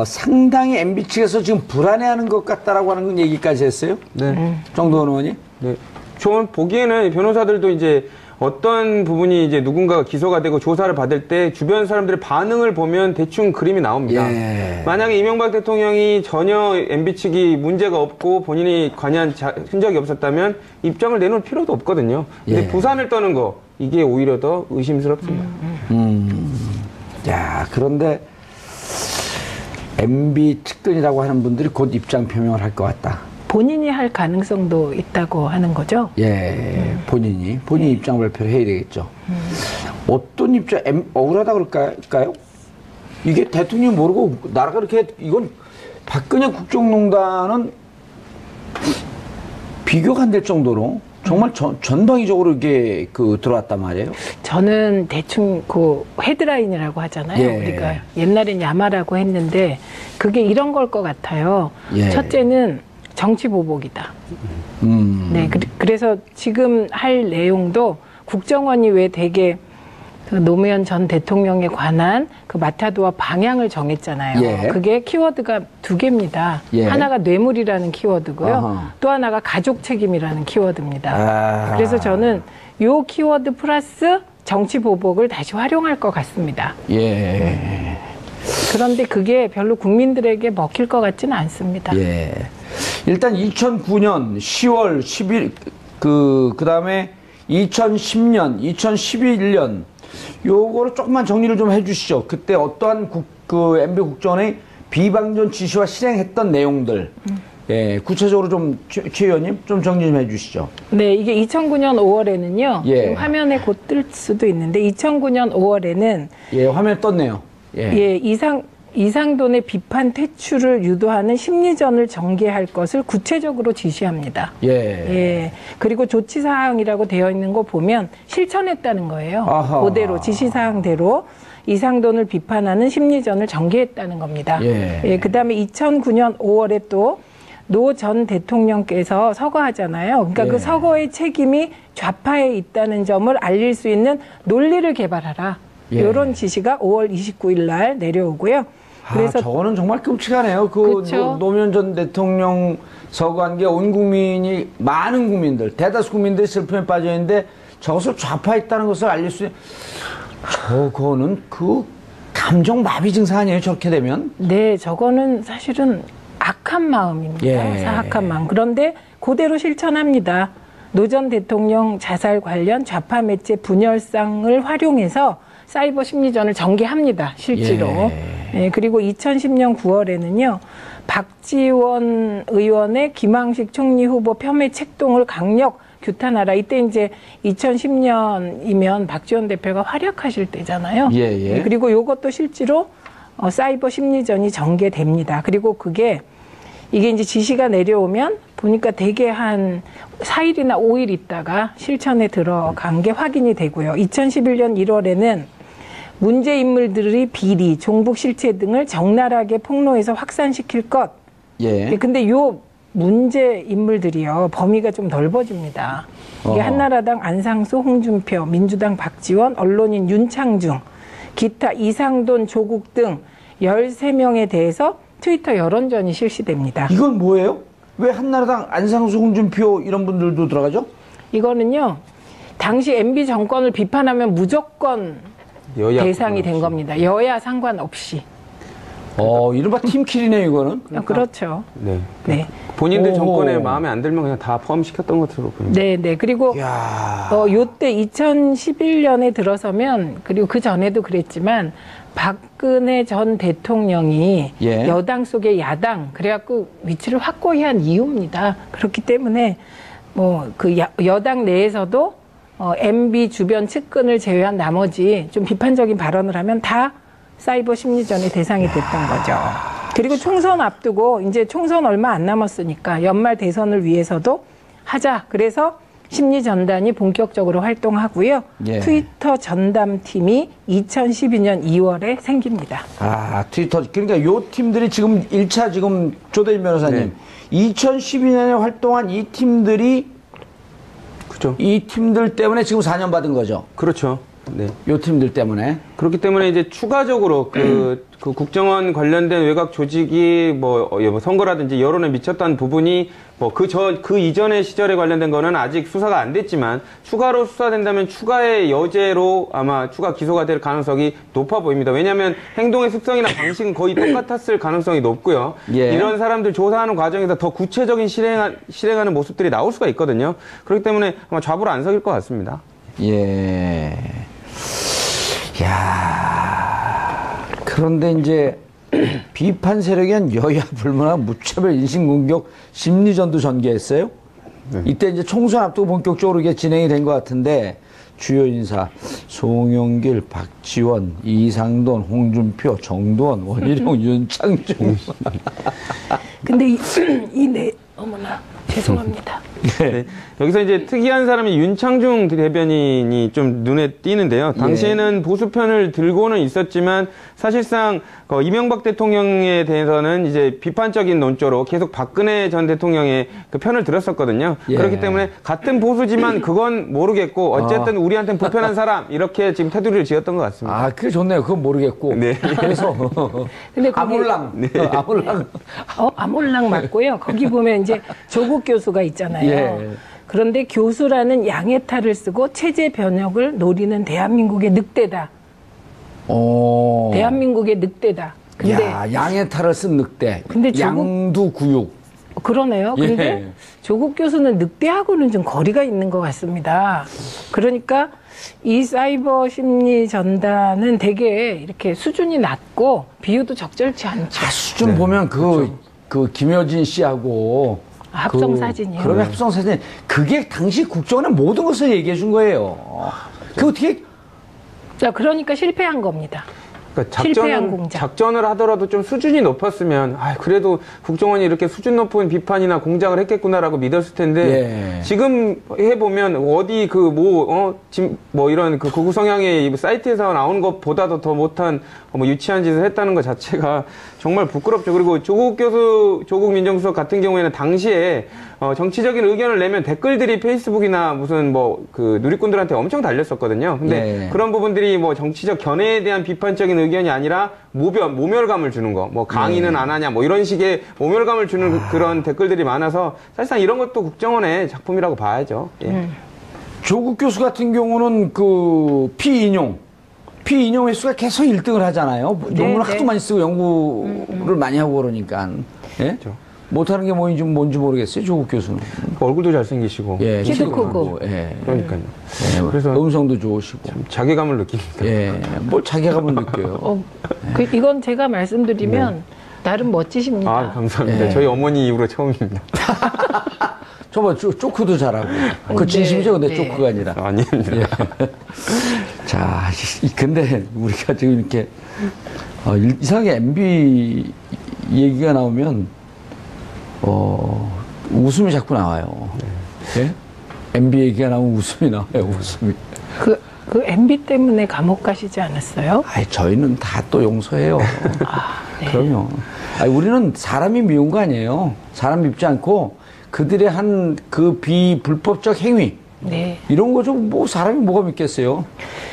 상당히 MB 측에서 지금 불안해하는 것 같다라고 하는 얘기까지 했어요. 네. 정도원 의원이. 네. 저는 보기에는 변호사들도 이제 어떤 부분이 이제 누군가가 기소가 되고 조사를 받을 때 주변 사람들의 반응을 보면 대충 그림이 나옵니다. 예. 만약에 이명박 대통령이 전혀 MB 측이 문제가 없고 본인이 관여한 흔적이 없었다면 입장을 내놓을 필요도 없거든요. 근데 예. 부산을 떠는 거 이게 오히려 더 의심스럽습니다. 야, 그런데 MB 측근이라고 하는 분들이 곧 입장 표명을 할 것 같다. 본인이 할 가능성도 있다고 하는 거죠? 예, 본인이 입장 발표를 해야 되겠죠. 어떤 입장, 억울하다 그럴까요? 이게 대통령이 모르고 나라가 이렇게, 이건 박근혜 국정농단은 비교가 안 될 정도로 정말 전방위적으로 이게 들어왔단 말이에요. 저는 대충 헤드라인이라고 하잖아요. 예. 우리가 옛날엔 야마라고 했는데 그게 이런 걸 것 같아요. 예. 첫째는 정치 보복이다. 네, 그래서 지금 할 내용도 국정원이 왜 되게 노무현 전 대통령에 관한 마타도와 방향을 정했잖아요. 예. 그게 키워드가 2개입니다. 예. 하나가 뇌물이라는 키워드고요. 아하. 또 하나가 가족 책임이라는 키워드입니다. 그래서 저는 요 키워드 플러스 정치 보복을 다시 활용할 것 같습니다. 예. 그런데 그게 별로 국민들에게 먹힐 것 같지는 않습니다. 예. 일단 2009년 10월 10일, 그 다음에 2010년, 2011년, 요거를 조금만 정리를 좀 해주시죠. 그때 어떠한 MB 국정원의 비방전 지시와 실행했던 내용들. 예, 구체적으로 좀, 최 의원님, 좀 정리 좀 해주시죠. 네, 이게 2009년 5월에는요. 예. 화면에 곧 뜰 수도 있는데, 2009년 5월에는. 예, 화면에 떴네요. 예, 이상돈의 비판 퇴출을 유도하는 심리전을 전개할 것을 구체적으로 지시합니다. 예. 예. 그리고 조치사항이라고 되어 있는 거 보면 실천했다는 거예요. 아하. 그대로, 지시사항대로 이상돈을 비판하는 심리전을 전개했다는 겁니다. 예. 예, 그 다음에 2009년 5월에 또 노 전 대통령께서 서거하잖아요. 그러니까 예. 그 서거의 책임이 좌파에 있다는 점을 알릴 수 있는 논리를 개발하라. 예. 이런 지시가 5월 29일 날 내려오고요. 그래서 저거는 정말 끔찍하네요. 그렇죠. 노무현 전 대통령 서거한 게 온 국민이, 많은 국민들, 대다수 국민들이 슬픔에 빠져 있는데 저것을 좌파했다는 것을 알릴 수 있는, 저거는 감정 마비 증상 아니에요? 저렇게 되면? 네, 저거는 사실은 악한 마음입니다. 예. 사악한 마음. 그런데 그대로 실천합니다. 노 전 대통령 자살 관련 좌파 매체 분열상을 활용해서 사이버 심리전을 전개합니다. 실제로. 예. 예, 그리고 2010년 9월에는요. 박지원 의원의 김황식 총리 후보 폄훼 책동을 강력 규탄하라. 이때 이제 2010년이면 박지원 대표가 활약하실 때잖아요. 예, 예. 그리고 이것도 실제로 사이버 심리전이 전개됩니다. 그리고 이게 이제 지시가 내려오면 보니까 대개 한 4일이나 5일 있다가 실천에 들어간 게 확인이 되고요. 2011년 1월에는 문제 인물들의 비리, 종북 실체 등을 적나라하게 폭로해서 확산시킬 것. 예. 근데 요 문제 인물들이요. 범위가 좀 넓어집니다. 이게 한나라당 안상수, 홍준표, 민주당 박지원, 언론인 윤창중, 기타 이상돈, 조국 등 13명에 대해서 트위터 여론전이 실시됩니다. 이건 뭐예요? 왜 한나라당 안상수, 홍준표 이런 분들도 들어가죠? 이거는요. 당시 MB 정권을 비판하면 무조건 대상이 된 겁니다. 여야 상관없이. 이른바 팀킬이네요, 이거는. 그렇죠. 네. 네. 본인들 정권에 마음에 안 들면 그냥 다 포함시켰던 것으로 보입니다. 네, 네. 그리고 요때 2011년에 들어서면, 그리고 그 전에도 그랬지만 박근혜 전 대통령이 예. 여당 속의 야당, 그래갖고 위치를 확고히 한 이유입니다. 그렇기 때문에 여당 내에서도 MB 주변 측근을 제외한 나머지 좀 비판적인 발언을 하면 다 사이버 심리전의 대상이 됐던 거죠. 그리고 총선 앞두고 이제 총선 얼마 안 남았으니까 연말 대선을 위해서도 하자. 그래서 심리전단이 본격적으로 활동하고요. 예. 트위터 전담팀이 2012년 2월에 생깁니다. 트위터. 그러니까 요 팀들이 지금 1차 지금 조대진 변호사님. 네. 2012년에 활동한 이 팀들이 그죠. 이 팀들 때문에 지금 4년 받은 거죠. 그렇죠. 네. 요 팀들 때문에. 그렇기 때문에 이제 추가적으로 그 국정원 관련된 외곽 조직이 뭐 선거라든지 여론에 미쳤다는 부분이 뭐 그 이전의 시절에 관련된 거는 아직 수사가 안 됐지만 추가로 수사된다면 추가의 여죄로 아마 추가 기소가 될 가능성이 높아 보입니다. 왜냐하면 행동의 습성이나 방식은 거의 똑같았을 가능성이 높고요. 예. 이런 사람들 조사하는 과정에서 더 구체적인 실행하는 모습들이 나올 수가 있거든요. 그렇기 때문에 아마 좌불 안석일 것 같습니다. 예. 야. 그런데 이제 비판 세력엔 여야 불문하고 무차별 인신공격 심리전도 전개했어요. 네. 이때 이제 총선 앞두고 본격적으로 이게 진행이 된 것 같은데 주요 인사 송영길, 박지원, 이상돈, 홍준표, 정두원, 원희룡, 윤창중. 근데 어머나 죄송합니다. 네. 여기서 이제 특이한 사람이 윤창중 대변인이 좀 눈에 띄는데요. 당시에는 보수편을 들고는 있었지만 사실상 이명박 대통령에 대해서는 이제 비판적인 논조로 계속 박근혜 전 대통령의 그 편을 들었었거든요. 예. 그렇기 때문에 같은 보수지만 그건 모르겠고 어쨌든 우리한테는 불편한 사람 이렇게 지금 테두리를 지었던 것 같습니다. 아, 그게 좋네요. 그건 모르겠고. 네. 그래서 근데 거기- 아몰랑. 아몰랑. 아몰랑 맞고요. 거기 보면 이제 조국 교수가 있잖아요. 예. 그런데 교수라는 양해탈을 쓰고 체제 변혁을 노리는 대한민국의 늑대다. 대한민국의 늑대다. 근데 야, 양의 탈을 쓴 늑대. 근데 양두구육. 그러네요. 근데 예. 조국 교수는 늑대하고는 좀 거리가 있는 것 같습니다. 그러니까 이 사이버 심리 전단은 되게 이렇게 수준이 낮고 비유도 적절치 않죠. 수준 보면 그 김효진 씨하고 합성 사진이요. 그러면 합성 사진. 그게 당시 국정원의 모든 것을 얘기해 준 거예요. 그 어떻게 자, 그러니까 실패한 겁니다. 그러니까 실패한 공작. 작전을 하더라도 좀 수준이 높았으면 그래도 국정원이 이렇게 수준 높은 비판이나 공작을 했겠구나라고 믿었을 텐데 예. 지금 해보면 어디 이런 그 극우 성향의 사이트에서 나오는 것보다도 더 못한 유치한 짓을 했다는 것 자체가 정말 부끄럽죠. 그리고 조국 민정수석 같은 경우에는 당시에 정치적인 의견을 내면 댓글들이 페이스북이나 무슨 그 누리꾼들한테 엄청 달렸었거든요. 근데 예. 그런 부분들이 정치적 견해에 대한 비판적인 의견이 아니라 모멸감을 주는 거, 강의는 안 하냐, 이런 식의 모멸감을 주는 그런 댓글들이 많아서 사실상 이런 것도 국정원의 작품이라고 봐야죠. 예. 조국 교수 같은 경우는 그 피인용 횟수가 계속 1등을 하잖아요. 논문을 하도 많이 쓰고 연구를 많이 하고 그러니까. 예? 그렇죠. 못하는 게 뭔지 모르겠어요, 조국 교수는. 얼굴도 잘생기시고. 예, 키도 크고. 예. 그러니까요. 예, 그래서 음성도 좋으시고. 자괴감을 느낍니다. 예, 뭘 자괴감을 느껴요. 이건 제가 말씀드리면 나름 멋지십니다. 감사합니다. 예. 저희 어머니 이후로 처음입니다. 저봐, 쪼크도 잘하고. 그 진심이죠, 근데 네. 쪼크가 아니라. 아닙니다. 예. 자, 근데 우리가 지금 이렇게, 이상하게 MB 얘기가 나오면, 웃음이 자꾸 나와요. 예? MB 얘기가 나오면 웃음이 나와요, 웃음이. 그 MB 때문에 감옥 가시지 않았어요? 저희는 다 또 용서해요. 네. 그럼요. 우리는 사람이 미운 거 아니에요. 사람 밉지 않고 그들의 한 그 비불법적 행위. 네. 이런 거 좀 사람이 뭐가 믿겠어요.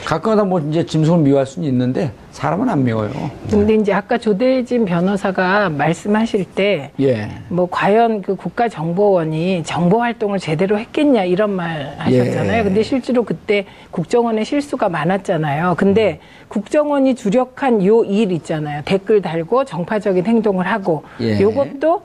가끔가다 이제 짐승을 미워할 수는 있는데 사람은 안 미워요. 근데 이제 아까 조대진 변호사가 말씀하실 때 예. 과연 그 국가정보원이 정보 활동을 제대로 했겠냐 이런 말 하셨잖아요. 예. 근데 실제로 그때 국정원의 실수가 많았잖아요. 근데 국정원이 주력한 요 일 있잖아요. 댓글 달고 정파적인 행동을 하고 예. 요것도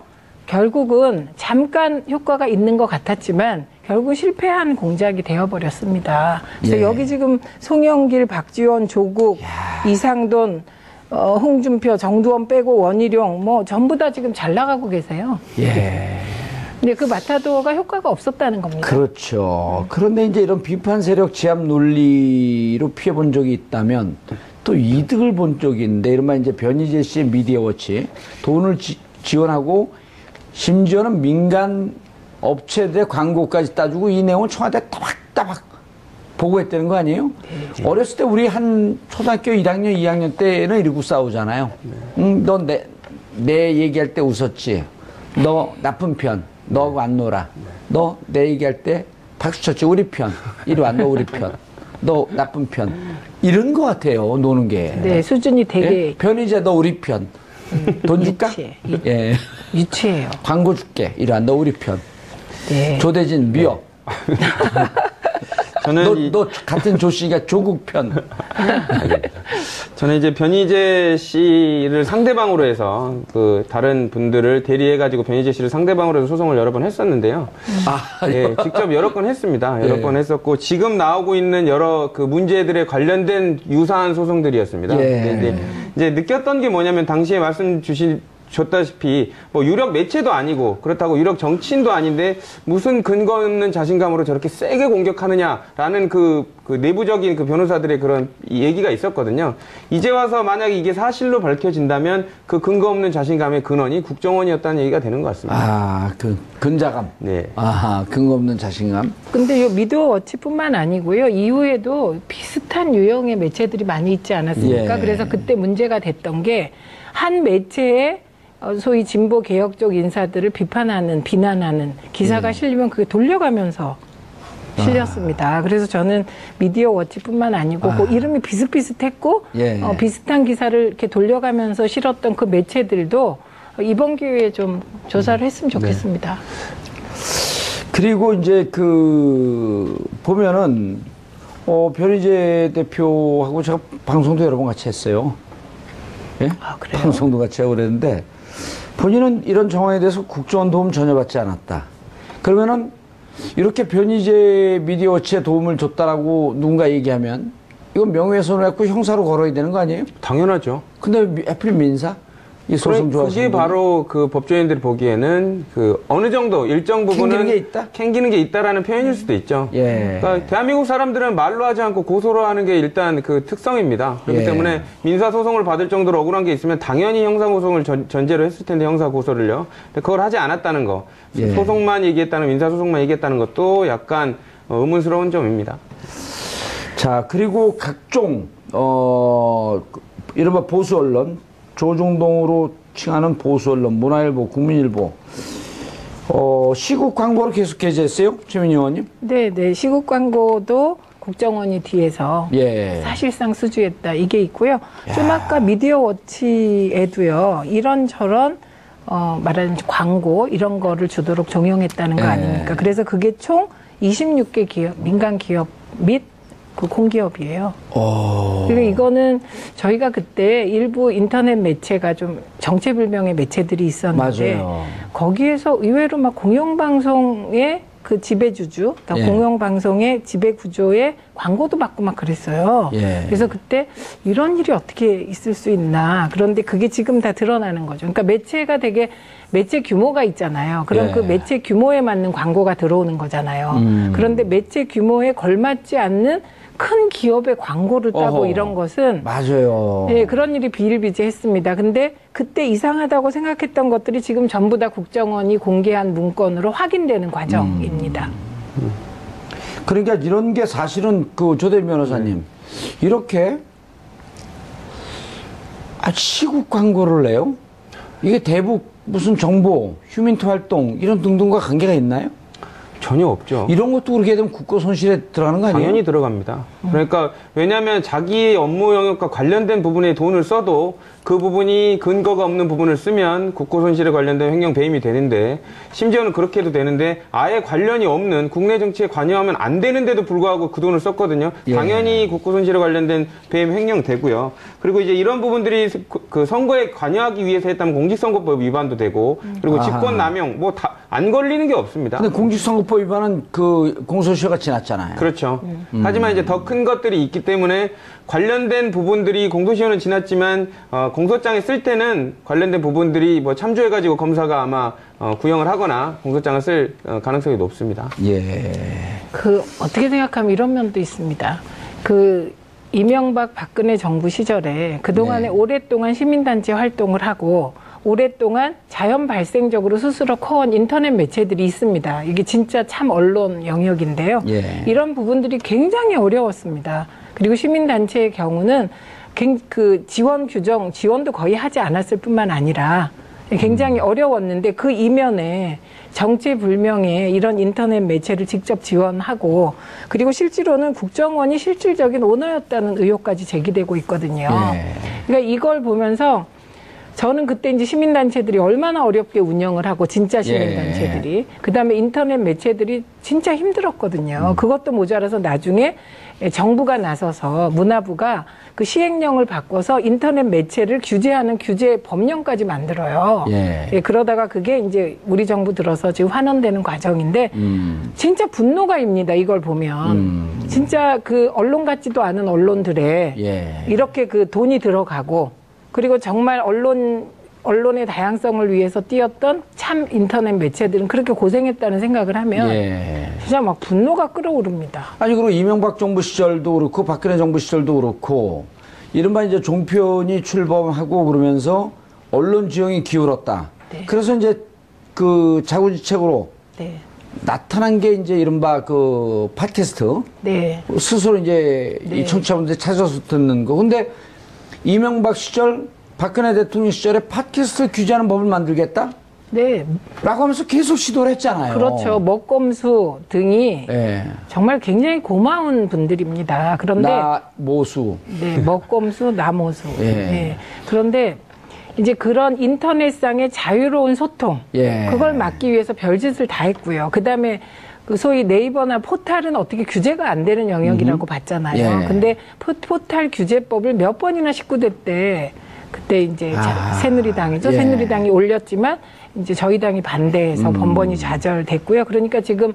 결국은 잠깐 효과가 있는 것 같았지만 결국 실패한 공작이 되어버렸습니다. 그래서 예. 여기 지금 송영길, 박지원, 조국, 이상돈, 홍준표, 정두원 빼고 원희룡 전부 다 지금 잘 나가고 계세요. 예. 근데 그 마타도어가 효과가 없었다는 겁니다. 그렇죠. 그런데 이제 이런 비판 세력 제압 논리로 피해 본 적이 있다면 또 이득을 본 적이 있는데 이른바 이제 변희재 씨의 미디어워치 돈을 지원하고 심지어는 민간 업체들의 광고까지 따주고 이 내용을 청와대에 따박따박 보고했다는 거 아니에요? 네. 어렸을 때 우리 한 초등학교 1학년, 2학년 때는 이러고 싸우잖아요. 너 내 얘기할 때 웃었지. 너 나쁜 편. 너 안 놀아. 너 내 얘기할 때 박수 쳤지. 우리 편. 이리 와, 너 우리 편. 너 나쁜 편. 이런 것 같아요, 노는 게. 네, 수준이 되게 예? 편의자 너 우리 편. 돈 줄까? 예. 유치해요. 광고 줄게. 이러한 너 우리 편. 네. 조대진 미역. 저는 너 같은 조 씨가 조국 편. 저는 이제 변희재 씨를 상대방으로 해서 그 다른 분들을 대리해가지고 변희재 씨를 상대방으로 해서 소송을 여러 번 했었는데요. 예, 직접 여러 건 했습니다. 여러 예. 건 했었고 지금 나오고 있는 여러 그 문제들에 관련된 유사한 소송들이었습니다. 예. 근데 이제 느꼈던 게 뭐냐면 당시에 말씀 줬다시피 뭐 유력 매체도 아니고 그렇다고 유력 정치인도 아닌데 무슨 근거 없는 자신감으로 저렇게 세게 공격하느냐라는 그 내부적인 그 변호사들의 그런 얘기가 있었거든요. 이제 와서 만약에 이게 사실로 밝혀진다면 그 근거 없는 자신감의 근원이 국정원이었다는 얘기가 되는 것 같습니다. 아, 그 근자감. 네. 아하, 근거 없는 자신감. 근데 이 미디어워치뿐만 아니고요. 이후에도 비슷한 유형의 매체들이 많이 있지 않았습니까? 예. 그래서 그때 문제가 됐던 게 한 매체에 소위 진보 개혁적 인사들을 비난하는 기사가 실리면 그게 돌려가면서 실렸습니다. 그래서 저는 미디어워치뿐만 아니고 그 이름이 비슷비슷했고 예. 비슷한 기사를 이렇게 돌려가면서 실었던 그 매체들도 이번 기회에 좀 조사를 했으면 좋겠습니다. 그리고 이제 보면은, 변희재 대표하고 제가 방송도 여러 번 같이 했어요. 예? 아, 그래요? 방송도 같이 하고 그랬는데, 본인은 이런 정황에 대해서 국정원 도움 전혀 받지 않았다. 그러면은, 이렇게 변희재 미디어워치에 도움을 줬다라고 누군가 얘기하면, 이건 명예훼손을 했고 형사로 걸어야 되는 거 아니에요? 당연하죠. 근데 하필 민사? 이 소송 좋아하시는 그게 분이? 바로 그 법조인들이 보기에는 그 어느 정도 일정 부분은 캥기는 게 있다? 캥기는 게 있다라는 표현일 수도 있죠. 예. 그러니까 대한민국 사람들은 말로 하지 않고 고소로 하는 게 일단 그 특성입니다. 그렇기 예. 때문에 민사 소송을 받을 정도로 억울한 게 있으면 당연히 형사 소송을 전제로 했을 텐데 형사 고소를요. 근데 그걸 하지 않았다는 거, 예. 소송만 얘기했다는 민사 소송만 얘기했다는 것도 약간 의문스러운 점입니다. 자, 그리고 각종, 이른바 보수 언론, 조중동으로 칭하는 보수 언론, 문화일보, 국민일보, 시국 광고를 계속 게재했어요? 최민희 의원님? 네. 시국 광고도 국정원이 뒤에서 예. 사실상 수주했다. 이게 있고요. 좀 아까 미디어워치에도요. 이런저런 말하는 광고 이런 거를 주도록 종용했다는 거 예. 아닙니까? 그래서 그게 총 26개 기업, 민간 기업 및 그 공기업이에요. 그리고 이거는 저희가 그때 일부 인터넷 매체가 좀 정체불명의 매체들이 있었는데 맞아요. 거기에서 의외로 막 공영방송의 그 지배주주, 그러니까 예. 공영방송의 지배구조에 광고도 받고 막 그랬어요. 예. 그래서 그때 이런 일이 어떻게 있을 수 있나. 그런데 그게 지금 다 드러나는 거죠. 그러니까 매체가 되게 매체 규모가 있잖아요. 그럼 예. 그 매체 규모에 맞는 광고가 들어오는 거잖아요. 그런데 매체 규모에 걸맞지 않는 큰 기업의 광고를 따고 어허. 이런 것은 맞아요. 네, 그런 일이 비일비재했습니다. 근데 그때 이상하다고 생각했던 것들이 지금 전부 다 국정원이 공개한 문건으로 확인되는 과정입니다. 그러니까 이런 게 사실은 조대 변호사님, 이렇게 시국 광고를 내요? 이게 대북 무슨 정보, 휴민트 활동 이런 등등과 관계가 있나요? 전혀 없죠. 이런 것도 그렇게 되면 국고 손실에 들어가는 거 아니에요? 당연히 들어갑니다. 그러니까 왜냐하면 자기의 업무 영역과 관련된 부분에 돈을 써도 그 부분이 근거가 없는 부분을 쓰면 국고 손실에 관련된 횡령 배임이 되는데 심지어는 그렇게 해도 되는데 아예 관련이 없는 국내 정치에 관여하면 안 되는데도 불구하고 그 돈을 썼거든요. 예. 당연히 국고 손실에 관련된 배임 횡령 되고요. 그리고 이제 이런 부분들이 그 선거에 관여하기 위해서 했다면 공직선거법 위반도 되고 그리고 직권남용 뭐 다 안 걸리는 게 없습니다. 근데 공직선거법 위반은 공소시효가 지났잖아요. 그렇죠. 하지만 이제 더 큰 것들이 있기 때문에 관련된 부분들이 공소시효는 지났지만 공소장에 쓸 때는 관련된 부분들이 뭐 참조해가지고 검사가 아마 구형을 하거나 공소장을 쓸 가능성이 높습니다. 예. 어떻게 생각하면 이런 면도 있습니다. 이명박 박근혜 정부 시절에 그동안에 네. 오랫동안 시민단체 활동을 하고 오랫동안 자연 발생적으로 스스로 커온 인터넷 매체들이 있습니다. 이게 진짜 참 언론 영역인데요. 예. 이런 부분들이 굉장히 어려웠습니다. 그리고 시민단체의 경우는 지원도 거의 하지 않았을 뿐만 아니라 굉장히 어려웠는데 그 이면에 정체불명의 이런 인터넷 매체를 직접 지원하고 그리고 실제로는 국정원이 실질적인 오너였다는 의혹까지 제기되고 있거든요. 그러니까 이걸 보면서 저는 그때 이제 시민단체들이 얼마나 어렵게 운영을 하고 진짜 시민단체들이 그다음에 인터넷 매체들이 진짜 힘들었거든요. 그것도 모자라서 나중에 정부가 나서서 문화부가 그 시행령을 바꿔서 인터넷 매체를 규제하는 규제 법령까지 만들어요. 그러다가 그게 이제 우리 정부 들어서 지금 환원되는 과정인데 진짜 분노가입니다. 이걸 보면 진짜 그 언론 같지도 않은 언론들에 이렇게 그 돈이 들어가고 그리고 정말 언론의 다양성을 위해서 뛰었던 참 인터넷 매체들은 그렇게 고생했다는 생각을 하면 진짜 막 분노가 끓어오릅니다. 아니 그리고 이명박 정부 시절도 그렇고 박근혜 정부 시절도 그렇고 이른바 이제 종편이 출범하고 그러면서 언론 지형이 기울었다. 그래서 이제 그 자구지책으로 나타난 게 이제 이른바 그 팟캐스트. 스스로 이제 이 청취자분들이 찾아서 듣는 거. 근데 이명박 시절, 박근혜 대통령 시절에 팟캐스트 규제하는 법을 만들겠다? 라고 하면서 계속 시도를 했잖아요. 그렇죠. 먹검수 등이 정말 굉장히 고마운 분들입니다. 그런데 나모수. 먹검수, 나모수. 그런데 이제 그런 인터넷상의 자유로운 소통, 그걸 막기 위해서 별짓을 다 했고요. 그다음에 그 소위 네이버나 포탈은 어떻게 규제가 안 되는 영역이라고 봤잖아요. 근데 포탈 규제법을 몇 번이나 19대 때 그때 이제 새누리당이죠. 새누리당이 올렸지만 이제 저희 당이 반대해서 번번이 좌절됐고요. 그러니까 지금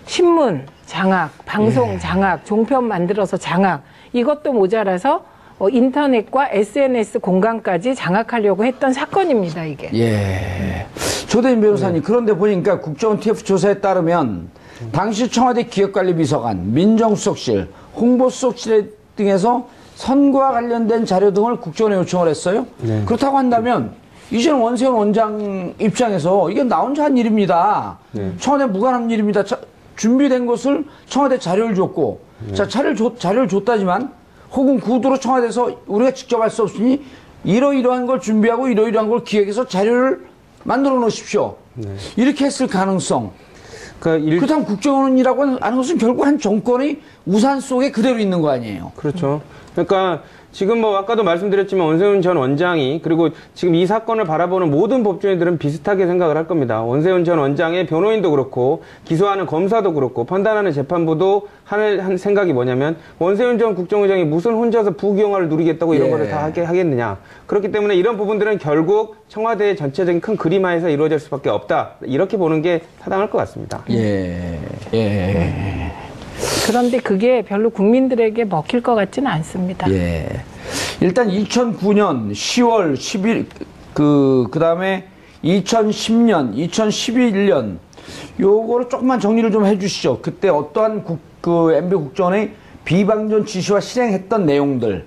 신문 장악, 방송 장악, 종편 만들어서 장악 이것도 모자라서 인터넷과 SNS 공간까지 장악하려고 했던 사건입니다. 이게. 조대인 변호사님 그런데 보니까 국정원 TF 조사에 따르면 당시 청와대 기획관리비서관, 민정수석실, 홍보수석실 등에서 선거와 관련된 자료 등을 국정원에 요청을 했어요. 그렇다고 한다면 이제는 원세훈 원장 입장에서 이게 나 혼자 한 일입니다. 청와대 무관한 일입니다. 준비된 것을 청와대 자료를 줬고 자 자료를 줬다지만 혹은 구두로 청와대에서 우리가 직접 할 수 없으니 이러이러한 걸 준비하고 이러이러한 걸 기획해서 자료를 만들어 놓으십시오. 이렇게 했을 가능성. 그렇다면 국정원이라고 하는 것은 결국 한 정권의 우산 속에 그대로 있는 거 아니에요? 그렇죠. 그러니까 지금 뭐 아까도 말씀드렸지만 원세훈 전 원장이 그리고 지금 이 사건을 바라보는 모든 법조인들은 비슷하게 생각을 할 겁니다. 원세훈 전 원장의 변호인도 그렇고 기소하는 검사도 그렇고 판단하는 재판부도 하는 생각이 뭐냐면 원세훈 전 국정원장이 무슨 혼자서 부귀영화를 누리겠다고 이런 거를 다 하겠느냐. 그렇기 때문에 이런 부분들은 결국 청와대의 전체적인 큰 그림화에서 이루어질 수밖에 없다. 이렇게 보는 게 타당할 것 같습니다. 그런데 그게 별로 국민들에게 먹힐 것 같지는 않습니다. 일단 2009년 10월 10일 그다음에 2010년, 2011년 요거를 조금만 정리를 좀 해주시죠. 그때 어떠한 MB 국정원의 비방전 지시와 실행했던 내용들.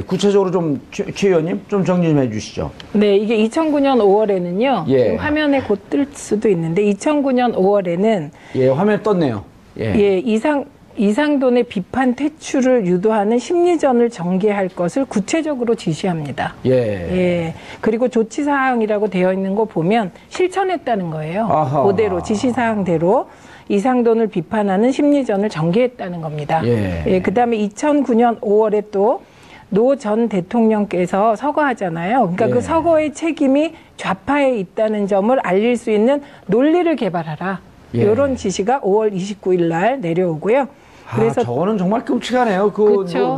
구체적으로 좀 최 의원님 좀 정리 좀 해주시죠. 이게 2009년 5월에는요. 화면에 곧 뜰 수도 있는데 2009년 5월에는 화면에 떴네요. 이상돈의 비판 퇴출을 유도하는 심리전을 전개할 것을 구체적으로 지시합니다. 그리고 조치사항이라고 되어 있는 거 보면 실천했다는 거예요. 그대로 지시사항대로 이상돈을 비판하는 심리전을 전개했다는 겁니다. 그 다음에 2009년 5월에 또 노 전 대통령께서 서거하잖아요. 그러니까 그 서거의 책임이 좌파에 있다는 점을 알릴 수 있는 논리를 개발하라. 이런 지시가 5월 29일 날 내려오고요. 그래서 저거는 정말 끔찍하네요.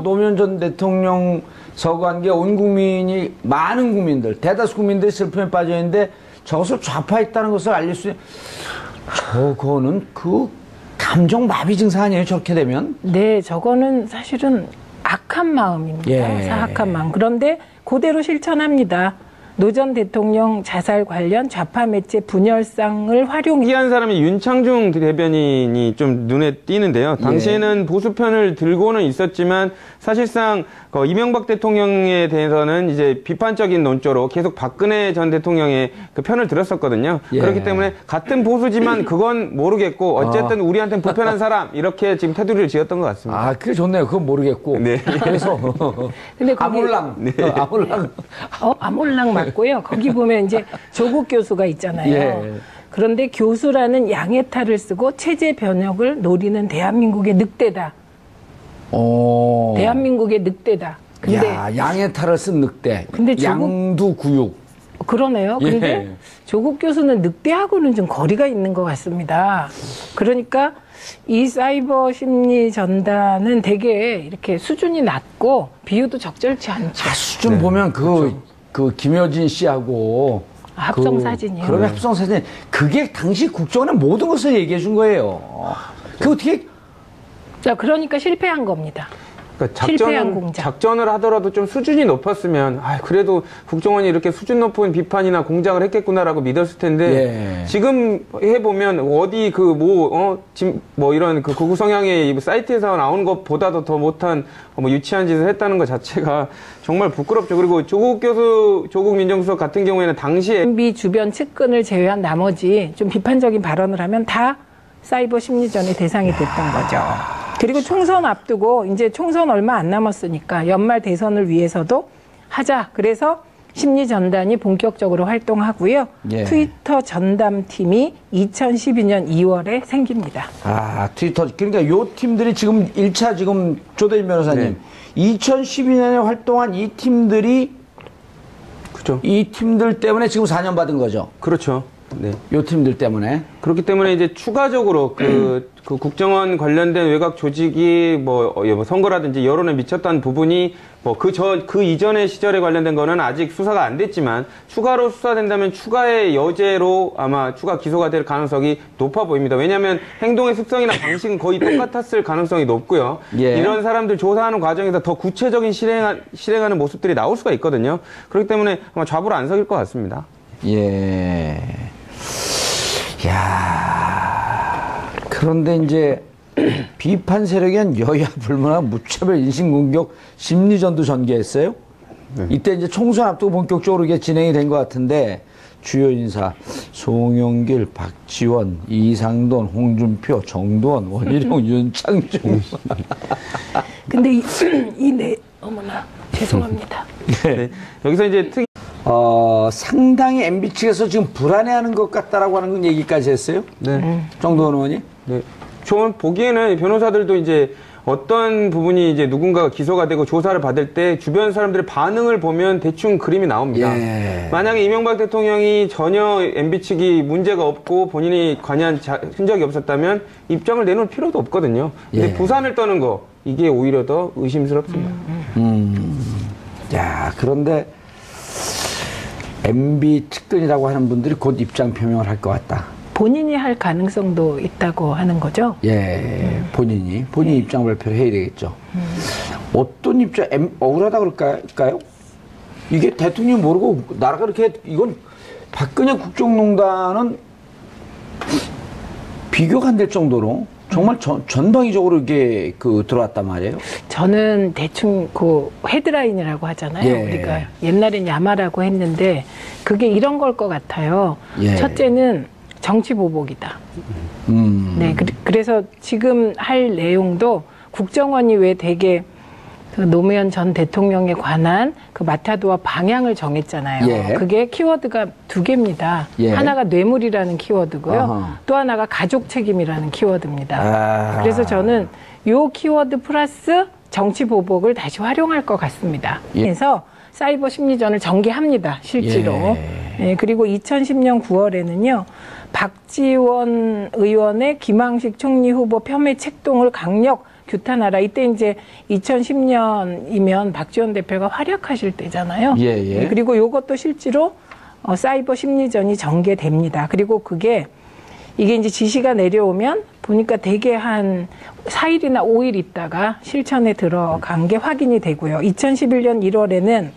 노무현 전 대통령 서거한 게 온 국민이 많은 국민들, 대다수 국민들이 슬픔에 빠져 있는데 저것을 좌파에 있다는 것을 알릴 수 있는 저거는 그 감정 마비 증상 아니에요? 저렇게 되면? 저거는 사실은 악한 마음입니다. 사악한 마음. 그런데 그대로 실천합니다. 노 전 대통령 자살 관련 좌파 매체 분열상을 희한 사람이 윤창중 대변인이 좀 눈에 띄는데요. 당시에는 보수편을 들고는 있었지만 사실상 이명박 대통령에 대해서는 이제 비판적인 논조로 계속 박근혜 전 대통령의 그 편을 들었었거든요. 그렇기 때문에 같은 보수지만 그건 모르겠고 어쨌든 우리한테는 불편한 사람 이렇게 지금 테두리를 지었던 것 같습니다. 그게 좋네요. 그건 모르겠고. 그래서 근데 아몰랑. 아몰랑 맞고요. 거기 보면 이제 조국 교수가 있잖아요. 그런데 교수라는 양의 탈을 쓰고 체제 변혁을 노리는 대한민국의 늑대다. 대한민국의 늑대다. 근데 야, 양의 탈을 쓴 늑대. 근데 양두구육. 그러네요. 근데 예. 조국 교수는 늑대하고는 좀 거리가 있는 것 같습니다. 그러니까 이 사이버 심리 전단은 되게 이렇게 수준이 낮고 비유도 적절치 않죠. 수준 보면 그 김효진 씨하고 합성 사진이요. 그러면 합성 사진. 그게 당시 국정원의 모든 것을 얘기해 준 거예요. 그 어떻게 자, 그러니까 실패한 겁니다. 그러니까 실패한 공작. 작전을 하더라도 좀 수준이 높았으면 그래도 국정원이 이렇게 수준 높은 비판이나 공작을 했겠구나라고 믿었을 텐데 예. 지금 해보면 어디 이런 그 극우 성향의 사이트에서 나오는 것보다도 더 못한 유치한 짓을 했다는 것 자체가 정말 부끄럽죠. 그리고 조국 민정수석 같은 경우에는 당시에 MB 주변 측근을 제외한 나머지 좀 비판적인 발언을 하면 다 사이버 심리전의 대상이 됐던 거죠. 그리고 총선 앞두고 이제 총선 얼마 안 남았으니까 연말 대선을 위해서도 하자. 그래서 심리전단이 본격적으로 활동하고요. 예. 트위터 전담팀이 2012년 2월에 생깁니다. 트위터. 그러니까 요 팀들이 지금 1차 지금 조대인 변호사님. 2012년에 활동한 이 팀들이 그죠. 이 팀들 때문에 지금 4년 받은 거죠. 그렇죠. 네. 요 팀들 때문에. 그렇기 때문에 이제 추가적으로 그 국정원 관련된 외곽 조직이 선거라든지 여론에 미쳤던 부분이 그 이전의 시절에 관련된 거는 아직 수사가 안 됐지만 추가로 수사된다면 추가의 여죄로 아마 추가 기소가 될 가능성이 높아 보입니다. 왜냐하면 행동의 습성이나 방식은 거의 똑같았을 가능성이 높고요. 예. 이런 사람들 조사하는 과정에서 더 구체적인 실행하는 모습들이 나올 수가 있거든요. 그렇기 때문에 아마 좌불 안석일 것 같습니다. 예. 야. 그런데 이제 비판 세력엔 여야 불문한 무차별 인신공격 심리전도 전개했어요. 이때 이제 총선 앞두고 본격적으로 이게 진행이 된 것 같은데 주요 인사 송영길, 박지원, 이상돈, 홍준표, 정두원, 원희룡, 윤창중. 근데 어머나 죄송합니다. 네. 여기서 이제 상당히 MB 측에서 지금 불안해하는 것 같다라고 하는 얘기까지 했어요. 네. 정두원 의원이. 네. 저는 보기에는 변호사들도 이제 어떤 부분이 이제 누군가가 기소가 되고 조사를 받을 때 주변 사람들의 반응을 보면 대충 그림이 나옵니다. 예. 만약에 이명박 대통령이 전혀 MB 측이 문제가 없고 본인이 관여한 흔적이 없었다면 입장을 내놓을 필요도 없거든요. 근데 예. 부산을 떠는 거 이게 오히려 더 의심스럽습니다. 야, 그런데 MB 측근이라고 하는 분들이 곧 입장 표명을 할 것 같다. 본인이 할 가능성도 있다고 하는 거죠. 예, 본인이 입장 발표를 해야 되겠죠. 어떤 입장, 억울하다 그럴까요? 이게 대통령이 모르고 나라가 이렇게, 이건 박근혜 국정농단은 비교가 안 될 정도로 정말 전방위적으로 이게 들어왔단 말이에요. 저는 대충 헤드라인이라고 하잖아요. 예. 우리가 옛날엔 야마라고 했는데 그게 이런 걸 것 같아요. 예. 첫째는 정치 보복이다. 네, 그래서 지금 할 내용도 국정원이 왜 되게 그 노무현 전 대통령에 관한 그 마타도와 방향을 정했잖아요. 예. 그게 키워드가 두 개입니다. 예. 하나가 뇌물이라는 키워드고요. 아하. 또 하나가 가족 책임이라는 키워드입니다. 아. 그래서 저는 요 키워드 플러스 정치 보복을 다시 활용할 것 같습니다. 예. 그래서 사이버 심리전을 전개합니다. 실제로. 예. 예, 그리고 2010년 9월에는요. 박지원 의원의 김황식 총리 후보 폄훼 책동을 강력 규탄하라. 이때 이제 2010년이면 박지원 대표가 활약하실 때잖아요. 예, 예. 예, 그리고 이것도 실제로 사이버 심리전이 전개됩니다. 그리고 이게 이제 지시가 내려오면 보니까 대개 한 4일이나 5일 있다가 실천에 들어간 게 확인이 되고요. 2011년 1월에는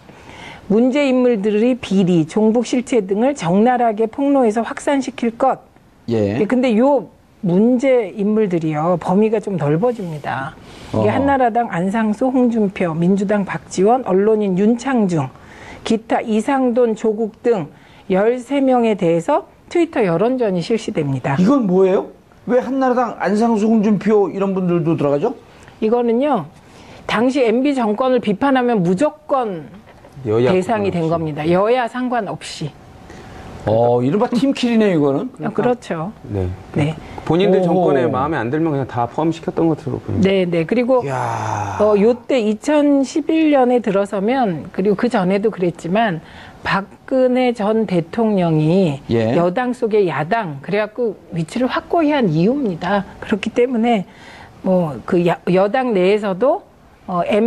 문제 인물들의 비리, 종북 실체 등을 적나라하게 폭로해서 확산시킬 것. 예. 근데 요 문제 인물들이요, 범위가 좀 넓어집니다. 이게 한나라당 안상수, 홍준표, 민주당 박지원, 언론인 윤창중, 기타 이상돈, 조국 등 13명에 대해서 트위터 여론전이 실시됩니다. 이건 뭐예요? 왜 한나라당 안상수, 홍준표 이런 분들도 들어가죠? 이거는요, 당시 MB 정권을 비판하면 무조건 여야 대상이 된 상관없이. 겁니다. 여야 상관없이. 이른바 팀킬이네, 이거는. 그렇죠. 네. 네. 본인들 오호. 정권에 마음에 안 들면 그냥 다 포함시켰던 것으로 보입니다. 네, 네. 그리고 야 요때 2011년에 들어서면 그리고 그 전에도 그랬지만 박근혜 전 대통령이 예. 여당 속의 야당 그래갖고 위치를 확고히 한 이유입니다. 그렇기 때문에 뭐 그 여당 내에서도